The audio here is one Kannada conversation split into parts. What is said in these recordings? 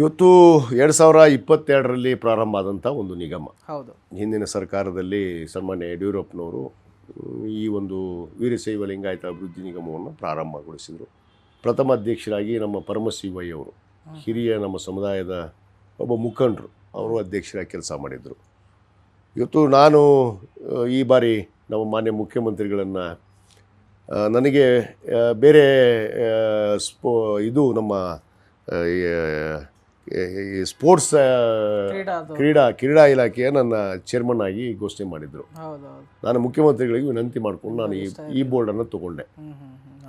ಇವತ್ತು 2022ರಲ್ಲಿ ಪ್ರಾರಂಭ ಆದಂಥ ಒಂದು ನಿಗಮ. ಹೌದು. ಹಿಂದಿನ ಸರ್ಕಾರದಲ್ಲಿ ಸನ್ಮಾನ್ಯ ಯಡಿಯೂರಪ್ಪನವರು ಈ ಒಂದು ವೀರಶೈವ ಲಿಂಗಾಯತ ಅಭಿವೃದ್ಧಿ ನಿಗಮವನ್ನು ಪ್ರಾರಂಭಗೊಳಿಸಿದರು. ಪ್ರಥಮ ಅಧ್ಯಕ್ಷರಾಗಿ ನಮ್ಮ ಪರಮಶಿವಯ್ಯ ಅವರು, ಹಿರಿಯ ನಮ್ಮ ಸಮುದಾಯದ ಒಬ್ಬ ಮುಖಂಡರು, ಅವರು ಅಧ್ಯಕ್ಷರಾಗಿ ಕೆಲಸ ಮಾಡಿದರು. ಇವತ್ತು ನಾನು ಈ ಬಾರಿ ನಮ್ಮ ಮಾನ್ಯ ಮುಖ್ಯಮಂತ್ರಿಗಳನ್ನು ನನಗೆ ಬೇರೆ ಇದು ನಮ್ಮ ಸ್ಪೋರ್ಟ್ಸ್ ಕ್ರೀಡಾ ಇಲಾಖೆಯ ನನ್ನ ಚೇರ್ಮನ್ ಆಗಿ ಘೋಷಣೆ ಮಾಡಿದರು. ನಾನು ಮುಖ್ಯಮಂತ್ರಿಗಳಿಗೆ ವಿನಂತಿ ಮಾಡಿಕೊಂಡು ನಾನು ಈ ಬೋರ್ಡನ್ನು ತೊಗೊಂಡೆ.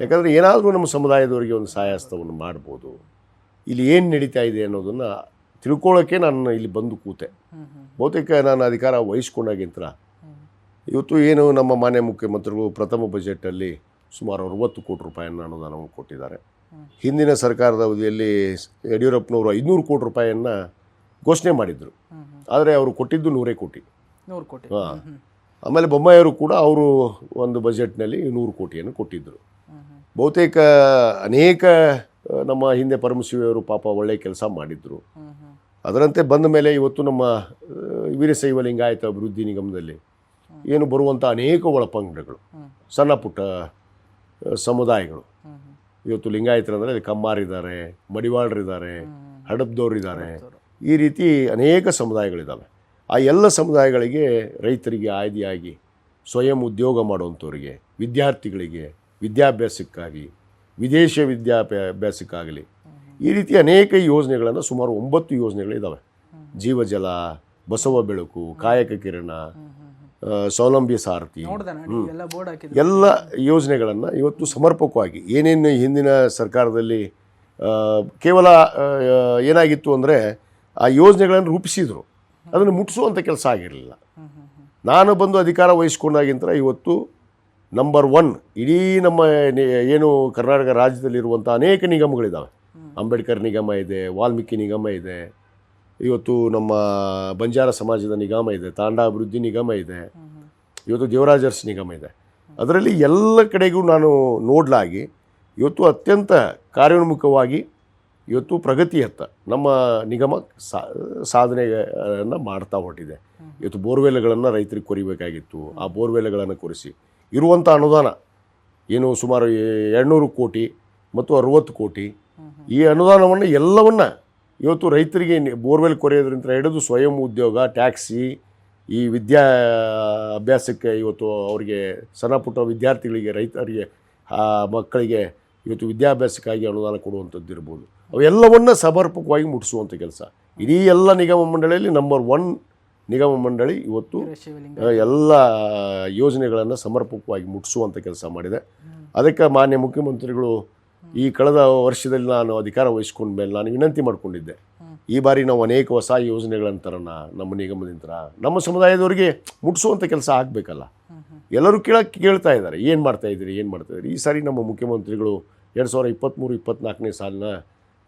ಯಾಕಂದರೆ ಏನಾದರೂ ನಮ್ಮ ಸಮುದಾಯದವರಿಗೆ ಒಂದು ಸಹಾಯಹಸ್ತವನ್ನು ಮಾಡ್ಬೋದು, ಇಲ್ಲಿ ಏನು ನಡೀತಾ ಇದೆ ಅನ್ನೋದನ್ನು ತಿಳ್ಕೊಳ್ಳೋಕ್ಕೆ ನಾನು ಇಲ್ಲಿ ಬಂದು ಕೂತೆ. ಬಹುತೇಕ ನಾನು ಅಧಿಕಾರ ವಹಿಸ್ಕೊಂಡಾಗಿಂತ ಇವತ್ತು ಏನು ನಮ್ಮ ಮಾನ್ಯ ಮುಖ್ಯಮಂತ್ರಿಗಳು ಪ್ರಥಮ ಬಜೆಟಲ್ಲಿ ಸುಮಾರು 60 ಕೋಟಿ ರೂಪಾಯಿಯನ್ನು ಅನುದಾನವನ್ನು ಕೊಟ್ಟಿದ್ದಾರೆ. ಹಿಂದಿನ ಸರ್ಕಾರದ ಅವಧಿಯಲ್ಲಿ ಯಡಿಯೂರಪ್ಪನವರು 500 ಕೋಟಿ ರೂಪಾಯಿಯನ್ನು ಘೋಷಣೆ ಮಾಡಿದರು, ಆದರೆ ಅವರು ಕೊಟ್ಟಿದ್ದು 100 ಕೋಟಿ. ಹಾಂ. ಆಮೇಲೆ ಬೊಮ್ಮಾಯಿಯವರು ಕೂಡ ಅವರು ಒಂದು ಬಜೆಟ್ನಲ್ಲಿ 100 ಕೋಟಿಯನ್ನು ಕೊಟ್ಟಿದ್ದರು. ಬಹುತೇಕ ಅನೇಕ ನಮ್ಮ ಹಿಂದೆ ಪರಮಶಿವಯ್ಯವರು ಪಾಪ ಒಳ್ಳೆಯ ಕೆಲಸ ಮಾಡಿದ್ರು. ಅದರಂತೆ ಬಂದ ಮೇಲೆ ಇವತ್ತು ನಮ್ಮ ವೀರಶೈವ ಲಿಂಗಾಯತ ಅಭಿವೃದ್ಧಿ ನಿಗಮದಲ್ಲಿ ಏನು ಬರುವಂಥ ಅನೇಕ ಒಳಪಂಗಡಗಳು, ಸಣ್ಣ ಪುಟ್ಟ ಸಮುದಾಯಗಳು, ಇವತ್ತು ಲಿಂಗಾಯತರಂದರೆ ಅಲ್ಲಿ ಕಮ್ಮಾರಿದ್ದಾರೆ, ಮಡಿವಾಳರಿದ್ದಾರೆ, ಹಡಪ್ದವ್ರಿದ್ದಾರೆ, ಈ ರೀತಿ ಅನೇಕ ಸಮುದಾಯಗಳಿದ್ದಾವೆ. ಆ ಎಲ್ಲ ಸಮುದಾಯಗಳಿಗೆ ರೈತರಿಗೆ ಆಯ್ದಿಯಾಗಿ ಸ್ವಯಂ ಉದ್ಯೋಗ ಮಾಡುವಂಥವ್ರಿಗೆ, ವಿದ್ಯಾರ್ಥಿಗಳಿಗೆ ವಿದ್ಯಾಭ್ಯಾಸಕ್ಕಾಗಿ, ವಿದೇಶ ವಿದ್ಯಾಭ್ಯಾಸಕ್ಕಾಗಲಿ, ಈ ರೀತಿ ಅನೇಕ ಯೋಜನೆಗಳನ್ನು, ಸುಮಾರು 9 ಯೋಜನೆಗಳಿದ್ದಾವೆ. ಜೀವಜಲ, ಬಸವ ಬೆಳಕು, ಕಾಯಕ ಕಿರಣ, ಸೌಲಭ್ಯ ಸಾರಥಿ, ಎಲ್ಲ ಯೋಜನೆಗಳನ್ನು ಇವತ್ತು ಸಮರ್ಪಕವಾಗಿ ಏನೇನು ಹಿಂದಿನ ಸರ್ಕಾರದಲ್ಲಿ ಕೇವಲ ಏನಾಗಿತ್ತು ಅಂದರೆ ಆ ಯೋಜನೆಗಳನ್ನು ರೂಪಿಸಿದರು, ಅದನ್ನು ಮುಟ್ಟಿಸುವಂಥ ಕೆಲಸ ಆಗಿರಲಿಲ್ಲ. ನಾನು ಬಂದು ಅಧಿಕಾರ ವಹಿಸ್ಕೊಂಡಾಗಿಂತ ಇವತ್ತು ನಂಬರ್ 1 ಇಡೀ ನಮ್ಮ ಏನು ಕರ್ನಾಟಕ ರಾಜ್ಯದಲ್ಲಿರುವಂಥ ಅನೇಕ ನಿಗಮಗಳಿದ್ದಾವೆ. ಅಂಬೇಡ್ಕರ್ ನಿಗಮ ಇದೆ, ವಾಲ್ಮೀಕಿ ನಿಗಮ ಇದೆ, ಇವತ್ತು ನಮ್ಮ ಬಂಜಾರ ಸಮಾಜದ ನಿಗಮ ಇದೆ, ತಾಂಡಾ ಅಭಿವೃದ್ಧಿ ನಿಗಮ ಇದೆ, ಇವತ್ತು ದೇವರಾಜರ್ಸ್ ನಿಗಮ ಇದೆ. ಅದರಲ್ಲಿ ಎಲ್ಲ ಕಡೆಗೂ ನಾನು ನೋಡಲಾಗಿ ಇವತ್ತು ಅತ್ಯಂತ ಕಾರ್ಯೋನ್ಮುಖವಾಗಿ ಇವತ್ತು ಪ್ರಗತಿಯತ್ತ ನಮ್ಮ ನಿಗಮ ಸಾಧನೆಯನ್ನು ಮಾಡ್ತಾ ಹೊರಟಿದೆ. ಇವತ್ತು ಬೋರ್ವೆಲ್ಗಳನ್ನು ರೈತರಿಗೆ ಕೊರಿಬೇಕಾಗಿತ್ತು, ಆ ಬೋರ್ವೆಲ್ಗಳನ್ನು ಕೊರೆಸಿ ಇರುವಂಥ ಅನುದಾನ ಏನು ಸುಮಾರು 200 ಕೋಟಿ ಮತ್ತು 60 ಕೋಟಿ, ಈ ಅನುದಾನವನ್ನು ಎಲ್ಲವನ್ನು ಇವತ್ತು ರೈತರಿಗೆ ಬೋರ್ವೆಲ್ ಕೊರೆಯೋದ್ರಿಂದ ಹಿಡಿದು ಸ್ವಯಂ ಉದ್ಯೋಗ, ಟ್ಯಾಕ್ಸಿ, ಈ ಅಭ್ಯಾಸಕ್ಕೆ ಇವತ್ತು ಅವರಿಗೆ ಸಣ್ಣ ಪುಟ್ಟ ವಿದ್ಯಾರ್ಥಿಗಳಿಗೆ, ರೈತರಿಗೆ, ಮಕ್ಕಳಿಗೆ ಇವತ್ತು ವಿದ್ಯಾಭ್ಯಾಸಕ್ಕಾಗಿ ಅನುದಾನ ಕೊಡುವಂಥದ್ದು ಇರ್ಬೋದು, ಅವೆಲ್ಲವನ್ನು ಸಮರ್ಪಕವಾಗಿ ಮುಟ್ಟಿಸುವಂಥ ಕೆಲಸ ಇಡೀ ಎಲ್ಲ ನಿಗಮ ಮಂಡಳಿಯಲ್ಲಿ ನಂಬರ್ 1 ನಿಗಮ ಮಂಡಳಿ ಇವತ್ತು ಎಲ್ಲ ಯೋಜನೆಗಳನ್ನು ಸಮರ್ಪಕವಾಗಿ ಮುಟ್ಟಿಸುವಂಥ ಕೆಲಸ ಮಾಡಿದೆ. ಅದಕ್ಕೆ ಮಾನ್ಯ ಮುಖ್ಯಮಂತ್ರಿಗಳು ಈ ಕಳೆದ ವರ್ಷದಲ್ಲಿ ನಾನು ಅಧಿಕಾರ ವಹಿಸ್ಕೊಂಡ ಮೇಲೆ ನಾನು ವಿನಂತಿ ಮಾಡಿಕೊಂಡಿದ್ದೆ, ಈ ಬಾರಿ ನಾವು ಅನೇಕ ಹೊಸ ಯೋಜನೆಗಳನ್ನು ತರೋಣ ನಮ್ಮ ನಿಗಮದಿಂದ, ನಮ್ಮ ಸಮುದಾಯದವರಿಗೆ ಮುಟ್ಟಿಸುವಂಥ ಕೆಲಸ ಆಗಬೇಕಲ್ಲ. ಎಲ್ಲರೂ ಕೇಳ್ತಾ ಇದ್ದಾರೆ, ಏನು ಮಾಡ್ತಾಯಿದ್ದೀರಿ. ಈ ಸಾರಿ ನಮ್ಮ ಮುಖ್ಯಮಂತ್ರಿಗಳು 2023-24ನೇ ಸಾಲಿನ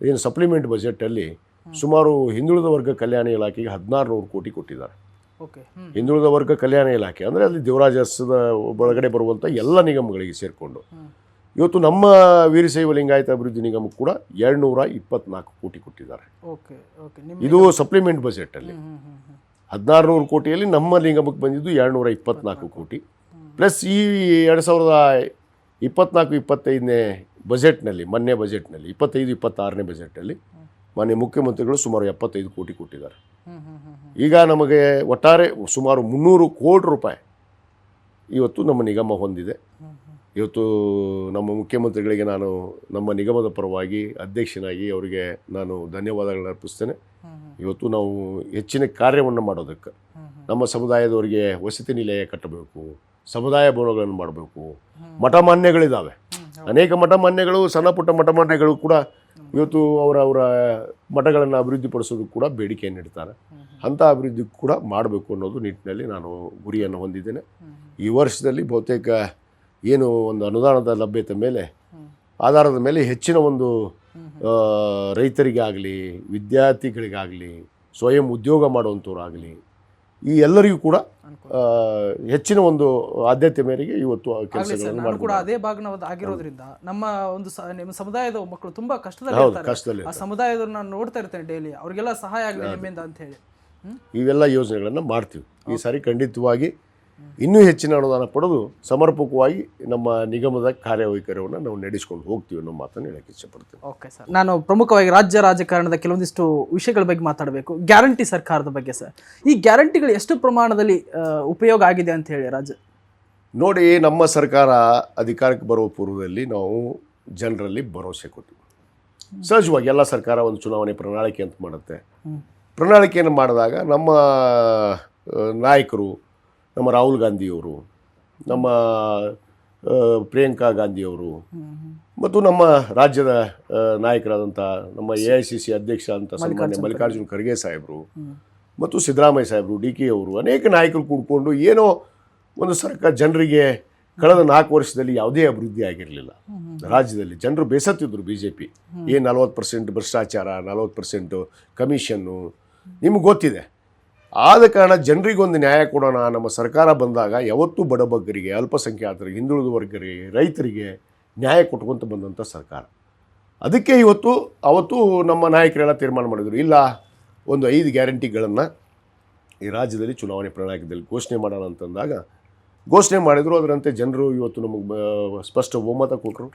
ಏನು ಸಪ್ಲಿಮೆಂಟ್ ಬಜೆಟಲ್ಲಿ ಸುಮಾರು ಹಿಂದುಳಿದ ವರ್ಗ ಕಲ್ಯಾಣ ಇಲಾಖೆಗೆ 1600 ಕೋಟಿ ಕೊಟ್ಟಿದ್ದಾರೆ. ಹಿಂದುಳಿದ ವರ್ಗ ಕಲ್ಯಾಣ ಇಲಾಖೆ ಅಂದರೆ ಅಲ್ಲಿ ದೇವರಾಜರ್ಸದ ಒಳಗಡೆ ಬರುವಂಥ ಎಲ್ಲ ನಿಗಮಗಳಿಗೆ ಸೇರಿಕೊಂಡು ಇವತ್ತು ನಮ್ಮ ವೀರಶೈವ ಲಿಂಗಾಯತ ಅಭಿವೃದ್ಧಿ ನಿಗಮಕ್ಕೆ ಕೂಡ 224 ಕೋಟಿ ಕೊಟ್ಟಿದ್ದಾರೆ. ಇದು ಸಪ್ಲಿಮೆಂಟ್ ಬಜೆಟಲ್ಲಿ 1600 ಕೋಟಿಯಲ್ಲಿ ನಮ್ಮ ನಿಗಮಕ್ಕೆ ಬಂದಿದ್ದು 224 ಕೋಟಿ. ಪ್ಲಸ್ ಈ 2024-25ನೇ ಬಜೆಟ್ನಲ್ಲಿ, ಮೊನ್ನೆ ಬಜೆಟ್ನಲ್ಲಿ 25-26ನೇ ಬಜೆಟಲ್ಲಿ ಮಾನ್ಯ ಮುಖ್ಯಮಂತ್ರಿಗಳು ಸುಮಾರು 75 ಕೋಟಿ ಕೊಟ್ಟಿದ್ದಾರೆ. ಈಗ ನಮಗೆ ಒಟ್ಟಾರೆ ಸುಮಾರು 300 ಕೋಟಿ ರೂಪಾಯಿ ಇವತ್ತು ನಮ್ಮ ನಿಗಮ ಹೊಂದಿದೆ. ಇವತ್ತು ನಮ್ಮ ಮುಖ್ಯಮಂತ್ರಿಗಳಿಗೆ ನಾನು ನಮ್ಮ ನಿಗಮದ ಪರವಾಗಿ ಅಧ್ಯಕ್ಷನಾಗಿ ಅವರಿಗೆ ನಾನು ಧನ್ಯವಾದಗಳನ್ನು ಅರ್ಪಿಸ್ತೇನೆ. ಇವತ್ತು ನಾವು ಹೆಚ್ಚಿನ ಕಾರ್ಯವನ್ನು ಮಾಡೋದಕ್ಕೆ ನಮ್ಮ ಸಮುದಾಯದವರಿಗೆ ವಸತಿ ನಿಲಯ ಕಟ್ಟಬೇಕು, ಸಮುದಾಯ ಭವನಗಳನ್ನು ಮಾಡಬೇಕು, ಮಠಮಾನ್ಯಗಳಿದ್ದಾವೆ, ಅನೇಕ ಮಠಮಾನ್ಯಗಳು, ಸಣ್ಣ ಪುಟ್ಟ ಮಠಮಾನ್ಯಗಳು ಕೂಡ ಇವತ್ತು ಅವರ ಮಠಗಳನ್ನು ಅಭಿವೃದ್ಧಿಪಡಿಸೋದಕ್ಕೆ ಕೂಡ ಬೇಡಿಕೆಯನ್ನು ಇಡ್ತಾರೆ. ಅಂಥ ಅಭಿವೃದ್ಧಿ ಕೂಡ ಮಾಡಬೇಕು ಅನ್ನೋದು ನಿಟ್ಟಿನಲ್ಲಿ ನಾನು ಗುರಿಯನ್ನು ಹೊಂದಿದ್ದೇನೆ. ಈ ವರ್ಷದಲ್ಲಿ ಬಹುತೇಕ ಏನು ಒಂದು ಅನುದಾನದ ಲಭ್ಯತೆ ಮೇಲೆ ಆಧಾರದ ಮೇಲೆ ಹೆಚ್ಚಿನ ಒಂದು ರೈತರಿಗಾಗಲಿ, ವಿದ್ಯಾರ್ಥಿಗಳಿಗಾಗಲಿ, ಸ್ವಯಂ ಉದ್ಯೋಗ ಮಾಡುವಂಥವ್ರಾಗಲಿ, ಈ ಎಲ್ಲರಿಗೂ ಕೂಡ ಹೆಚ್ಚಿನ ಒಂದು ಆದ್ಯತೆ ಮೇರೆಗೆ ಇವತ್ತು ಕೆಲಸಗಳನ್ನು ನಾನು ಕೂಡ ಅದೇ ಭಾಗನವಾದ ಆಗಿರೋದ್ರಿಂದ ನಮ್ಮ ಒಂದು ನಿಮ್ಮ ಸಮುದಾಯದ ಮಕ್ಕಳು ತುಂಬಾ ಕಷ್ಟದಲ್ಲಿ ಆ ಸಮುದಾಯದವ್ರು ನಾನು ನೋಡ್ತಾ ಇರ್ತೇನೆ ಡೈಲಿ, ಅವ್ರಿಗೆಲ್ಲ ಸಹಾಯ ಆಗಲಿ ನಿಮ್ಮಿಂದ ಅಂತ ಹೇಳಿ ಇವೆಲ್ಲ ಯೋಜನೆಗಳನ್ನು ಮಾಡ್ತೀವಿ. ಈ ಸಾರಿ ಖಂಡಿತವಾಗಿ ಇನ್ನೂ ಹೆಚ್ಚಿನ ಅನುದಾನ ಪಡೆದು ಸಮರ್ಪಕವಾಗಿ ನಮ್ಮ ನಿಗಮದ ಕಾರ್ಯವೈಖರಿಯನ್ನು ನಾವು ನಡೆಸ್ಕೊಂಡು ಹೋಗ್ತೀವಿ ಅನ್ನೋ ಮಾತನ್ನು ಹೇಳಕ್ಕೆ ಇಷ್ಟಪಡ್ತೀನಿ. ಓಕೆ ಸರ್, ನಾನು ಪ್ರಮುಖವಾಗಿ ರಾಜ್ಯ ರಾಜಕಾರಣದ ಕೆಲವೊಂದಿಷ್ಟು ವಿಷಯಗಳ ಬಗ್ಗೆ ಮಾತಾಡಬೇಕು. ಗ್ಯಾರಂಟಿ ಸರ್ಕಾರದ ಬಗ್ಗೆ ಸರ್, ಈ ಗ್ಯಾರಂಟಿಗಳು ಎಷ್ಟು ಪ್ರಮಾಣದಲ್ಲಿ ಉಪಯೋಗ ಆಗಿದೆ ಅಂತ ಹೇಳಿ ರಾಜ್ಯ ನೋಡಿ. ನಮ್ಮ ಸರ್ಕಾರ ಅಧಿಕಾರಕ್ಕೆ ಬರುವ ಪೂರ್ವದಲ್ಲಿ ನಾವು ಜನರಲ್ಲಿ ಭರವಸೆ ಕೊಟ್ಟಿವಿ. ಸಹಜವಾಗಿ ಎಲ್ಲ ಸರ್ಕಾರ ಒಂದು ಚುನಾವಣೆ ಪ್ರಣಾಳಿಕೆ ಅಂತ ಮಾಡುತ್ತೆ. ಪ್ರಣಾಳಿಕೆಯನ್ನು ಮಾಡಿದಾಗ ನಮ್ಮ ನಾಯಕರು, ನಮ್ಮ ರಾಹುಲ್ ಗಾಂಧಿಯವರು, ನಮ್ಮ ಪ್ರಿಯಾಂಕಾ ಗಾಂಧಿಯವರು ಮತ್ತು ನಮ್ಮ ರಾಜ್ಯದ ನಾಯಕರಾದಂಥ ನಮ್ಮ AICC ಅಧ್ಯಕ್ಷ ಅಂತ ಸನ್ಮಾನ್ಯ ಮಲ್ಲಿಕಾರ್ಜುನ್ ಖರ್ಗೆ ಸಾಹೇಬರು ಮತ್ತು ಸಿದ್ದರಾಮಯ್ಯ ಸಾಹೇಬರು, DK ಅವರು, ಅನೇಕ ನಾಯಕರು ಕೂಡ್ಕೊಂಡು ಏನೋ ಒಂದು ಸರ್ಕಾರ ಜನರಿಗೆ ಕಳೆದ 4 ವರ್ಷದಲ್ಲಿ ಯಾವುದೇ ಅಭಿವೃದ್ಧಿ ಆಗಿರಲಿಲ್ಲ. ರಾಜ್ಯದಲ್ಲಿ ಜನರು ಬೇಸತ್ತಿದ್ರು. BJP ಏನು 40% ಭ್ರಷ್ಟಾಚಾರ, 40% ಕಮಿಷನ್ನು ನಿಮ್ಗೆ ಗೊತ್ತಿದೆ. ಆದ ಕಾರಣ ಜನರಿಗೊಂದು ನ್ಯಾಯ ಕೊಡೋಣ, ನಮ್ಮ ಸರ್ಕಾರ ಬಂದಾಗ ಯಾವತ್ತೂ ಬಡಬಗ್ಗರಿಗೆ, ಅಲ್ಪಸಂಖ್ಯಾತರಿಗೆ, ಹಿಂದುಳಿದ ವರ್ಗರಿಗೆ, ರೈತರಿಗೆ ನ್ಯಾಯ ಕೊಟ್ಕೊಂತ ಬಂದಂಥ ಸರ್ಕಾರ. ಅದಕ್ಕೆ ಅವತ್ತು ನಮ್ಮ ನಾಯಕರೆಲ್ಲ ತೀರ್ಮಾನ ಮಾಡಿದರು, ಇಲ್ಲ ಒಂದು 5 ಗ್ಯಾರಂಟಿಗಳನ್ನು ಈ ರಾಜ್ಯದಲ್ಲಿ ಚುನಾವಣೆ ಪ್ರಣಾಳಿಕೆಯಲ್ಲಿ ಘೋಷಣೆ ಮಾಡೋಣ ಅಂತಂದಾಗ ಘೋಷಣೆ ಮಾಡಿದರು. ಅದರಂತೆ ಜನರು ಇವತ್ತು ನಮಗೆ ಸ್ಪಷ್ಟ ಬಹುಮತ ಕೊಟ್ಟರು.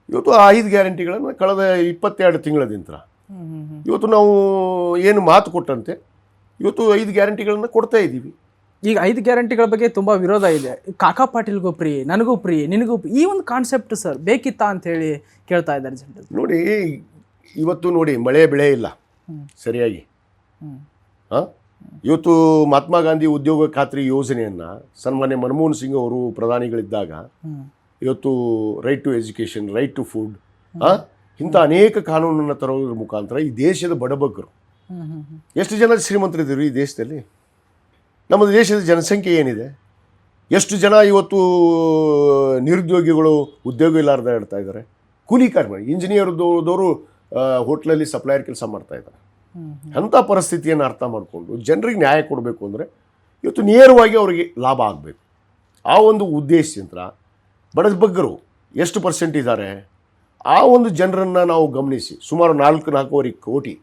ಇವತ್ತು ಆ 5 ಗ್ಯಾರಂಟಿಗಳನ್ನು ಕಳೆದ 22 ತಿಂಗಳದಿಂದ ಇವತ್ತು ನಾವು ಏನು ಮಾತು ಕೊಟ್ಟಂತೆ ಇವತ್ತು 5 ಗ್ಯಾರಂಟಿಗಳನ್ನು ಕೊಡ್ತಾ ಇದ್ದೀವಿ. ಈಗ 5 ಗ್ಯಾರಂಟಿಗಳ ಬಗ್ಗೆ ತುಂಬ ವಿರೋಧ ಇದೆ. ಕಾಕಾ ಪಾಟೀಲ್ಗೂ ಫ್ರೀ, ನನಗೂ ಫ್ರೀ, ನಿನಗೂ ಈ ಒಂದು ಕಾನ್ಸೆಪ್ಟ್ ಸರ್ ಬೇಕಿತ್ತಾ ಅಂತ ಹೇಳಿ ಕೇಳ್ತಾ ಇದ್ದಾರೆ ಜನರು. ನೋಡಿ, ಇವತ್ತು ನೋಡಿ ಮಳೆ ಬೆಳೆ ಇಲ್ಲ ಸರಿಯಾಗಿ. ಇವತ್ತು ಮಹಾತ್ಮ ಗಾಂಧಿ ಉದ್ಯೋಗ ಖಾತ್ರಿ ಯೋಜನೆಯನ್ನು ಸನ್ಮಾನ್ಯ ಮನಮೋಹನ್ ಸಿಂಗ್ ಅವರು ಪ್ರಧಾನಿಗಳಿದ್ದಾಗ ಇವತ್ತು right to education, right to food, ಇಂಥ ಅನೇಕ ಕಾನೂನನ್ನು ತರೋದ್ರ ಮುಖಾಂತರ ಈ ದೇಶದ ಬಡಬಗ್ಗರು, ಎಷ್ಟು ಜನ ಶ್ರೀಮಂತರಿದ್ದೀರಿ ಈ ದೇಶದಲ್ಲಿ? ನಮ್ಮ ದೇಶದ ಜನಸಂಖ್ಯೆ ಏನಿದೆ? ಎಷ್ಟು ಜನ ಇವತ್ತು ನಿರುದ್ಯೋಗಿಗಳು ಉದ್ಯೋಗ ಇಲ್ಲಾರ್ದ ಇಡ್ತಾ ಇದ್ದಾರೆ? ಕೂಲಿ ಕಾರ್ಮಿಕ, ಇಂಜಿನಿಯರ್ದವರು ಹೋಟ್ಲಲ್ಲಿ ಸಪ್ಲೈಯರ್ ಕೆಲಸ ಮಾಡ್ತಾ ಇದ್ದಾರೆ. ಅಂಥ ಪರಿಸ್ಥಿತಿಯನ್ನು ಅರ್ಥ ಮಾಡಿಕೊಂಡು ಜನರಿಗೆ ನ್ಯಾಯ ಕೊಡಬೇಕು ಅಂದರೆ ಇವತ್ತು ನೇರವಾಗಿ ಅವರಿಗೆ ಲಾಭ ಆಗಬೇಕು. ಆ ಒಂದು ಉದ್ದೇಶದಿಂದ ಬಡಬಗ್ಗರು ಎಷ್ಟು ಪರ್ಸೆಂಟ್ ಇದ್ದಾರೆ ಆ ಒಂದು ಜನರನ್ನು ನಾವು ಗಮನಿಸಿ ಸುಮಾರು 4-4.5 ಕೋಟಿ,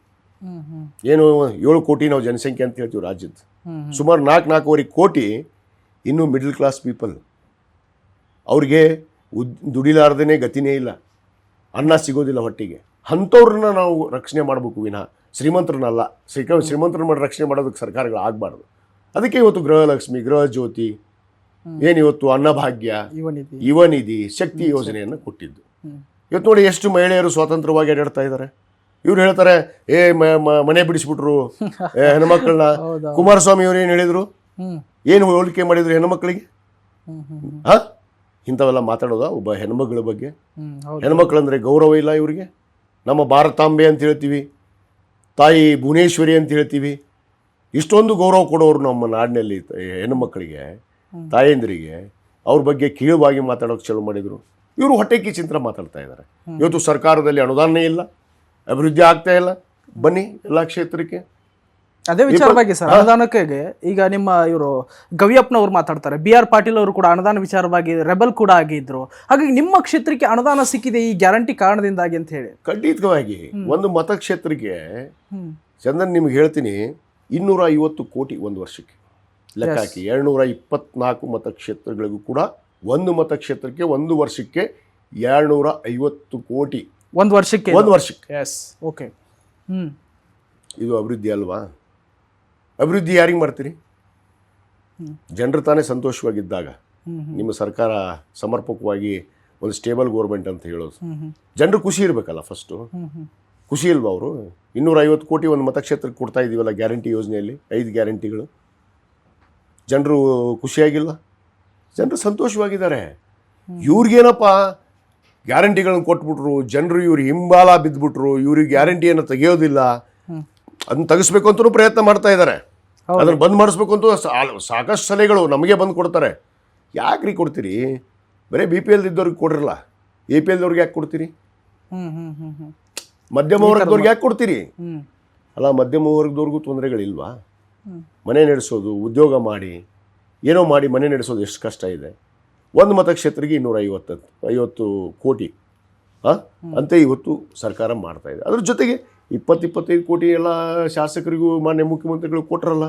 ಏನು 7 ಕೋಟಿ ನಾವು ಜನಸಂಖ್ಯೆ ಅಂತ ಹೇಳ್ತೀವಿ ರಾಜ್ಯದ, ಸುಮಾರು 4-4.5 ಕೋಟಿ ಇನ್ನೂ ಮಿಡಲ್ ಕ್ಲಾಸ್ ಪೀಪಲ್. ಅವ್ರಿಗೆ ದುಡಿಲಾರ್ದೇ ಗತಿನೇ ಇಲ್ಲ, ಅನ್ನ ಸಿಗೋದಿಲ್ಲ ಹೊಟ್ಟಿಗೆ. ಅಂಥವ್ರನ್ನ ನಾವು ರಕ್ಷಣೆ ಮಾಡಬೇಕು ವಿನಃ ಶ್ರೀಮಂತರನ್ನಲ್ಲ. ಶ್ರೀಮಂತರನ್ನ ಮಾಡಿ ರಕ್ಷಣೆ ಮಾಡೋದಕ್ಕೆ ಸರ್ಕಾರಗಳು ಆಗಬಾರ್ದು. ಅದಕ್ಕೆ ಇವತ್ತು ಗೃಹಲಕ್ಷ್ಮಿ, ಗೃಹ ಜ್ಯೋತಿ, ಏನಿವತ್ತು ಅನ್ನಭಾಗ್ಯ, ಯುವ ನಿಧಿ, ಶಕ್ತಿ ಯೋಜನೆಯನ್ನು ಕೊಟ್ಟಿದ್ದು. ಇವತ್ತು ನೋಡಿ ಎಷ್ಟು ಮಹಿಳೆಯರು ಸ್ವತಂತ್ರವಾಗಿ ಅಡ್ಡಾಡ್ತಾ ಇದ್ದಾರೆ. ಇವ್ರು ಹೇಳ್ತಾರೆ ಮನೆ ಬಿಡಿಸ್ಬಿಟ್ರು ಹೆಣ್ಮಕ್ಳನ್ನ. ಕುಮಾರಸ್ವಾಮಿ ಅವರು ಏನು ಹೇಳಿದ್ರು, ಏನು ಹೋಲಿಕೆ ಮಾಡಿದ್ರು ಹೆಣ್ಮಕ್ಳಿಗೆ? ಇಂಥವೆಲ್ಲ ಮಾತಾಡೋದ ಒಬ್ಬ ಹೆಣ್ಮಕ್ಳ ಬಗ್ಗೆ? ಹೆಣ್ಮಕ್ಳಂದ್ರೆ ಗೌರವ ಇಲ್ಲ ಇವರಿಗೆ? ನಮ್ಮ ಭಾರತಾಂಬೆ ಅಂತ ಹೇಳ್ತೀವಿ, ತಾಯಿ ಭುವನೇಶ್ವರಿ ಅಂತ ಹೇಳ್ತೀವಿ. ಇಷ್ಟೊಂದು ಗೌರವ ಕೊಡೋರು ನಮ್ಮ ನಾಡಿನಲ್ಲಿ ಹೆಣ್ಣುಮಕ್ಕಳಿಗೆ, ತಾಯಂದಿರಿಗೆ. ಅವ್ರ ಬಗ್ಗೆ ಕೀಳವಾಗಿ ಮಾತಾಡೋಕೆ ಚಾಲು ಮಾಡಿದರು. ಇವರು ಹೊಟ್ಟೆ ಕಿಚ್ಚಿಂತ ಮಾತಾಡ್ತಾ ಇದ್ದಾರೆ. ಇವತ್ತು ಸರ್ಕಾರದಲ್ಲಿ ಅನುದಾನ ಇಲ್ಲ, ಅಭಿವೃದ್ಧಿ ಆಗ್ತಾ ಇಲ್ಲ. ಬನ್ನಿ ಎಲ್ಲ ಕ್ಷೇತ್ರಕ್ಕೆ ಅದೇ ವಿಚಾರವಾಗಿ ಸರ್, ಅನುದಾನಕ್ಕೆ ಈಗ ನಿಮ್ಮ ಇವರು ಗವಿಯಪ್ಪನವ್ರು ಮಾತಾಡ್ತಾರೆ, BR ಪಾಟೀಲ್ ಅವರು ಕೂಡ ಅನುದಾನ ವಿಚಾರವಾಗಿ ರೆಬಲ್ ಕೂಡ ಆಗಿದ್ರು. ಹಾಗಾಗಿ ನಿಮ್ಮ ಕ್ಷೇತ್ರಕ್ಕೆ ಅನುದಾನ ಸಿಕ್ಕಿದೆ ಈ ಗ್ಯಾರಂಟಿ ಕಾರಣದಿಂದಾಗಿ ಅಂತ ಹೇಳಿ. ಖಂಡಿತವಾಗಿ ಒಂದು ಮತಕ್ಷೇತ್ರಕ್ಕೆ ಚಂದನ್ ನಿಮ್ಗೆ ಹೇಳ್ತೀನಿ, 250 ಕೋಟಿ ಒಂದು ವರ್ಷಕ್ಕೆ ಲೆಕ್ಕ ಹಾಕಿ. 224 ಮತಕ್ಷೇತ್ರಗಳಿಗೂ ಕೂಡ ಒಂದು ಮತಕ್ಷೇತ್ರಕ್ಕೆ ಒಂದು ವರ್ಷಕ್ಕೆ 250 ಕೋಟಿ ಒಂದು ವರ್ಷಕ್ಕೆ. ಓಕೆ, ಇದು ಅಭಿವೃದ್ಧಿ ಅಲ್ವಾ? ಅಭಿವೃದ್ಧಿ ಯಾರಿಗೆ ಮಾಡ್ತೀರಿ? ಜನರು ತಾನೇ ಸಂತೋಷವಾಗಿದ್ದಾಗ ನಿಮ್ಮ ಸರ್ಕಾರ ಸಮರ್ಪಕವಾಗಿ ಒಂದು ಸ್ಟೇಬಲ್ ಗೋರ್ಮೆಂಟ್ ಅಂತ ಹೇಳೋದು. ಜನರು ಖುಷಿ ಇರಬೇಕಲ್ಲ ಫಸ್ಟು. ಖುಷಿ ಇಲ್ವಾ ಅವರು? 250 ಕೋಟಿ ಒಂದು ಮತಕ್ಷೇತ್ರಕ್ಕೆ ಕೊಡ್ತಾ ಇದ್ದೀವಲ್ಲ ಗ್ಯಾರಂಟಿ ಯೋಜನೆಯಲ್ಲಿ, 5 ಗ್ಯಾರಂಟಿಗಳು. ಜನರು ಖುಷಿಯಾಗಿಲ್ಲ, ಜನರು ಸಂತೋಷವಾಗಿದ್ದಾರೆ. ಇವ್ರಿಗೇನಪ್ಪ ಗ್ಯಾರಂಟಿಗಳನ್ನು ಕೊಟ್ಬಿಟ್ರು, ಜನರು ಇವ್ರು ಹಿಂಬಾಲ ಬಿದ್ದುಬಿಟ್ರು, ಇವ್ರಿಗೆ ಗ್ಯಾರಂಟಿಯನ್ನು ತೆಗೆಯೋದಿಲ್ಲ, ಅದನ್ನ ತೆಗಿಸ್ಬೇಕು ಅಂತಲೂ ಪ್ರಯತ್ನ ಮಾಡ್ತಾ ಇದ್ದಾರೆ. ಅದನ್ನು ಬಂದ್ ಮಾಡಿಸ್ಬೇಕು ಅಂತ ಸಾಕಷ್ಟು ಸಲಹೆಗಳು ನಮಗೆ ಬಂದು ಕೊಡ್ತಾರೆ. ಯಾಕ್ರಿ ಕೊಡ್ತೀರಿ? ಬರೀ BPL ಇದ್ದವ್ರಿಗೆ ಕೊಡ್ರಲ್ಲ, APL ದವ್ರಿಗೆ ಯಾಕೆ ಕೊಡ್ತೀರಿ? ಮಧ್ಯಮ ವರ್ಗದವ್ರಿಗೆ ಯಾಕೆ ಕೊಡ್ತೀರಿ? ಅಲ್ಲ, ಮಧ್ಯಮ ವರ್ಗದವ್ರಿಗೂ ತೊಂದರೆಗಳಿಲ್ವಾ? ಮನೆ ನಡೆಸೋದು, ಉದ್ಯೋಗ ಮಾಡಿ ಏನೋ ಮಾಡಿ ಮನೆ ನಡೆಸೋದು ಎಷ್ಟು ಕಷ್ಟ ಇದೆ. ಒಂದು ಮತಕ್ಷೇತ್ರಕ್ಕೆ 250 ಕೋಟಿ ಅಂತ ಇವತ್ತು ಸರ್ಕಾರ ಮಾಡ್ತಾ ಇದೆ. ಅದ್ರ ಜೊತೆಗೆ 20-25 ಕೋಟಿ ಎಲ್ಲ ಶಾಸಕರಿಗೂ ಮಾನ್ಯ ಮುಖ್ಯಮಂತ್ರಿಗಳು ಕೊಟ್ಟರಲ್ಲ.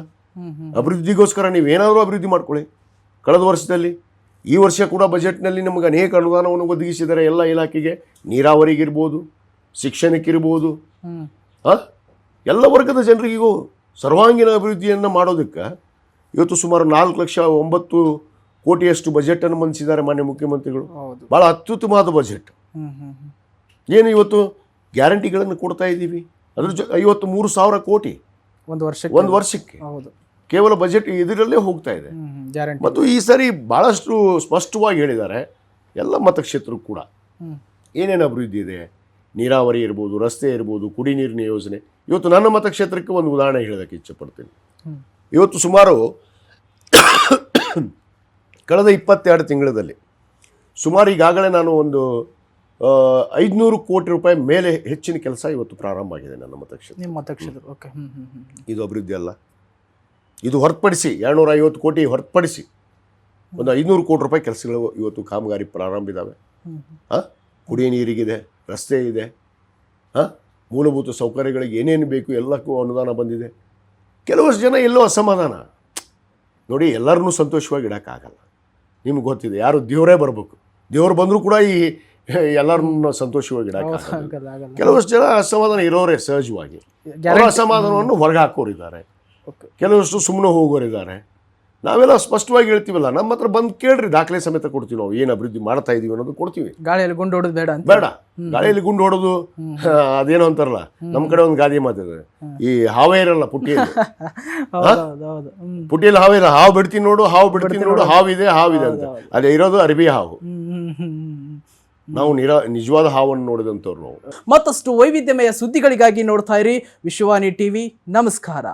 ಅಭಿವೃದ್ಧಿಗೋಸ್ಕರ ನೀವೇನಾದರೂ ಅಭಿವೃದ್ಧಿ ಮಾಡ್ಕೊಳ್ಳಿ. ಕಳೆದ ವರ್ಷದಲ್ಲಿ ಈ ವರ್ಷ ಕೂಡ ಬಜೆಟ್ನಲ್ಲಿ ನಮಗೆ ಅನೇಕ ಅನುದಾನವನ್ನು ಒದಗಿಸಿದ್ದಾರೆ ಎಲ್ಲ ಇಲಾಖೆಗೆ. ನೀರಾವರಿಗಿರ್ಬೋದು, ಶಿಕ್ಷಣಕ್ಕಿರ್ಬೋದು, ಎಲ್ಲ ವರ್ಗದ ಜನರಿಗೂ ಸರ್ವಾಂಗೀಣ ಅಭಿವೃದ್ಧಿಯನ್ನು ಮಾಡೋದಕ್ಕೆ ಇವತ್ತು ಸುಮಾರು 4,09,00,000 ಕೋಟಿಯಷ್ಟು ಬಜೆಟನ್ನು ಮಂಡಿಸಿದ್ದಾರೆ ಮಾನ್ಯ ಮುಖ್ಯಮಂತ್ರಿಗಳು. ಭಾಳ ಅತ್ಯುತ್ತಮವಾದ ಬಜೆಟ್. ಏನು ಇವತ್ತು ಗ್ಯಾರಂಟಿಗಳನ್ನು ಕೊಡ್ತಾ ಇದ್ದೀವಿ. ಅದ್ರ 53,000 ಕೋಟಿ ಒಂದು ವರ್ಷಕ್ಕೆ ಕೇವಲ ಬಜೆಟ್ ಇದರಲ್ಲೇ ಹೋಗ್ತಾ ಇದೆ. ಮತ್ತು ಈ ಸರಿ ಭಾಳಷ್ಟು ಸ್ಪಷ್ಟವಾಗಿ ಹೇಳಿದ್ದಾರೆ ಎಲ್ಲ ಮತಕ್ಷೇತ್ರಕ್ಕೂ ಕೂಡ ಏನೇನು ಅಭಿವೃದ್ಧಿ ಇದೆ. ನೀರಾವರಿ ಇರ್ಬೋದು, ರಸ್ತೆ ಇರ್ಬೋದು, ಕುಡಿ ನೀರಿನ ಯೋಜನೆ. ಇವತ್ತು ನನ್ನ ಮತಕ್ಷೇತ್ರಕ್ಕೆ ಒಂದು ಉದಾಹರಣೆ ಹೇಳೋದಕ್ಕೆ ಇಚ್ಛೆಪಡ್ತೀನಿ. ಇವತ್ತು ಸುಮಾರು ಕಳೆದ 22 ತಿಂಗಳಲ್ಲಿ ಸುಮಾರು ಈಗಾಗಲೇ ನಾನು ಒಂದು 500 ಕೋಟಿ ರೂಪಾಯಿ ಮೇಲೆ ಹೆಚ್ಚಿನ ಕೆಲಸ ಇವತ್ತು ಪ್ರಾರಂಭ ಆಗಿದೆ ನನ್ನ ಮತಕ್ಷೇತ್ರ. ಇದು ಅಭಿವೃದ್ಧಿ ಅಲ್ಲ. ಇದು ಹೊರತುಪಡಿಸಿ 250 ಕೋಟಿ ಹೊರತುಪಡಿಸಿ ಒಂದು 500 ಕೋಟಿ ರೂಪಾಯಿ ಕೆಲಸಗಳು ಇವತ್ತು ಕಾಮಗಾರಿ ಪ್ರಾರಂಭ ಇದ್ದಾವೆ. ಕುಡಿಯ ನೀರಿಗಿದೆ, ರಸ್ತೆ ಇದೆ, ಮೂಲಭೂತ ಸೌಕರ್ಯಗಳಿಗೆ ಏನೇನು ಬೇಕು ಎಲ್ಲಕ್ಕೂ ಅನುದಾನ ಬಂದಿದೆ. ಕೆಲವಷ್ಟು ಜನ ಎಲ್ಲೋ ಅಸಮಾಧಾನ. ನೋಡಿ, ಎಲ್ಲರನ್ನೂ ಸಂತೋಷವಾಗಿ ಇಡೋಕ್ಕಾಗಲ್ಲ. ನಿಮ್ಗೆ ಗೊತ್ತಿದೆ, ಯಾರು ದೇವರೇ ಬರಬೇಕು. ದೇವರು ಬಂದರೂ ಕೂಡ ಈ ಎಲ್ಲರನ್ನೂ ಸಂತೋಷವಾಗಿ ಇಡೋಕ್ಕಾಗಲ್ಲ. ಕೆಲವಷ್ಟು ಜನ ಅಸಮಾಧಾನ ಇರೋರೇ ಸಹಜವಾಗಿ. ಅವರ ಅಸಮಾಧಾನವನ್ನು ಹೊರಗೆ ಹಾಕೋರಿದ್ದಾರೆ, ಕೆಲವಷ್ಟು ಸುಮ್ಮನೆ ಹೋಗೋರಿದ್ದಾರೆ. ನಾವೆಲ್ಲ ಸ್ಪಷ್ಟವಾಗಿ ಹೇಳ್ತೀವಲ್ಲ, ನಮ್ಮ ಹತ್ರ ಬಂದು ಕೇಳ್ರಿ, ದಾಖಲೆ ಸಮೇತ ಕೊಡ್ತೀವಿ. ನಾವು ಏನು ಅಭಿವೃದ್ಧಿ ಮಾಡ್ತಾ ಇದೀವಿ ಅನ್ನೋದು ಕೊಡ್ತೀವಿ. ಗಾಳಿಯಲ್ಲಿ ಗುಂಡು ಹೊಡೋದು ಬೇಡ, ಗಾಳಿಯಲ್ಲಿ ಗುಂಡು ಹೊಡೋದು ಅದೇನೋ ಅಂತಾರಲ್ಲ, ನಮ್ಮ ಕಡೆ ಒಂದು ಗಾದೆ ಮಾತಿದೆ, ಈ ಹಾವೇ ಇರಲ್ಲ ಪುಟ್ಟಿಯಲ್ಲಿ. ಪುಟ್ಟಿಯಲ್ಲಿ ಹಾವಿಲ್ಲ, ಹಾವು ಬಿಡ್ತೀನಿ ನೋಡು, ಹಾವಿದೆ ಅಂತ. ಅದೇ ಇರೋದು ಅರಬಿ ಹಾವು. ನಾವು ನಿಜವಾದ ಹಾವನ್ನು ನೋಡಿದಂಥವ್ರು ನಾವು. ಮತ್ತಷ್ಟು ವೈವಿಧ್ಯಮಯ ಸುದ್ದಿಗಳಿಗಾಗಿ ನೋಡ್ತಾ ಇರಿ ವಿಶ್ವವಾಣಿ ಟಿವಿ. ನಮಸ್ಕಾರ.